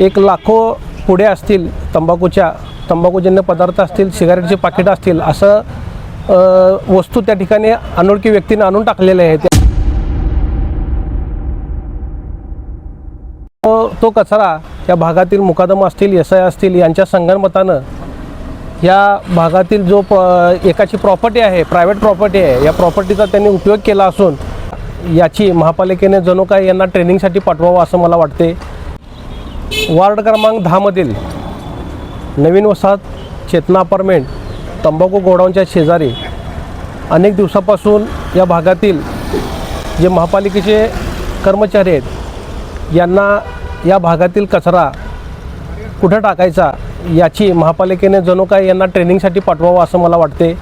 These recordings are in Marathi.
एक लाखो पुढे असतील तंबाखूजन्य पदार्थ असतील, सिगारेटचे पाकिट असतील, असं वस्तू त्या ठिकाणी अनोळखी व्यक्तीने आणून टाकलेले आहेत. तो कचरा या भागातील मुकादम असतील, SI असतील यांच्या संगनमतानं या भागातील जो एकाची प्रॉपर्टी आहे, प्रायव्हेट प्रॉपर्टी आहे, या प्रॉपर्टीचा त्यांनी उपयोग केला असून याची महापालिकेने जणू काय यांना ट्रेनिंगसाठी पाठवावं असं मला वाटते. वार्ड क्रमांक 10 मधील नवीन वसाहत चेतना अपार्टमेंट तंबाखू गोडाऊनच्या शेजारी अनेक दिवसापासून या भागातील जे महापालिकेचे कर्मचारी आहेत यांना या भागातील कचरा कुठं टाकायचा याची महापालिकेने जणू काय यांना ट्रेनिंगसाठी पाठवावं असं मला वाटते.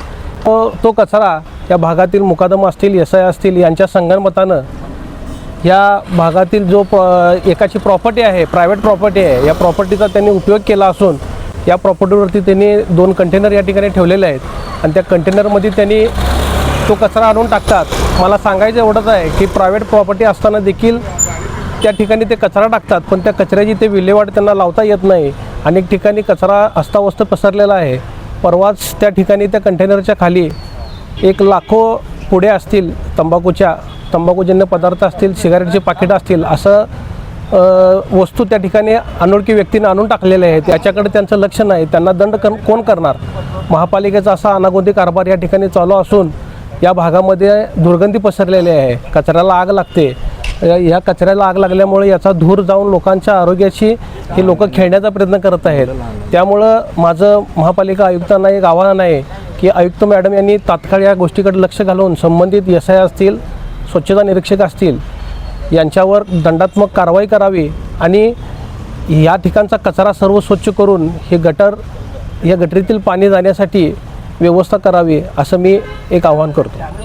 तो कचरा या भागातील मुकादम असतील, SI असतील यांच्या संगनमतानं या भागातील जो एकाची प्रॉपर्टी आहे, प्रायव्हेट प्रॉपर्टी आहे, या प्रॉपर्टीचा त्यांनी उपयोग केला असून या प्रॉपर्टीवरती त्यांनी 2 कंटेनर या ठिकाणी ठेवलेले आहेत आणि त्या कंटेनरमध्ये त्यांनी तो कचरा आणून टाकतात. मला सांगायचं एवढंच आहे की प्रायव्हेट प्रॉपर्टी असताना देखील त्या ठिकाणी ते कचरा टाकतात, पण त्या कचऱ्याची ते विल्हेवाट त्यांना लावता येत नाही. अनेक ठिकाणी कचरा अस्ताव्यस्त पसरलेला आहे. परवाच त्या ठिकाणी त्या कंटेनरच्या खाली एक लाखो पुढे असतील तंबाखूजन्य पदार्थ असतील, सिगारेटचे पाकिट असतील, असं वस्तू त्या ठिकाणी अनोळखी व्यक्तीने आणून टाकलेले आहेत. याच्याकडे त्यांचं लक्ष नाही. त्यांना दंड कोण करणार? महापालिकेचा असा अनागोंदी कारभार या ठिकाणी चालू असून या भागामध्ये दुर्गंधी पसरलेली आहे. कचऱ्याला आग लागते. या कचऱ्याला आग लागल्यामुळे याचा धूर जाऊन लोकांच्या आरोग्याशी हे लोक खेळण्याचा प्रयत्न करत आहेत. त्यामुळं माझं महापालिका आयुक्तांना एक आव्हान आहे की आयुक्त मॅडम यांनी तात्काळ या गोष्टीकडे लक्ष घालून संबंधित SI असतील, स्वच्छता निरीक्षक असतील यांच्यावर दंडात्मक कारवाई करावी आणि या ठिकाणचा कचरा सर्व स्वच्छ करून या गटरीतील पाणी जाण्यासाठी व्यवस्था करावी असं मी एक आवाहन करतो.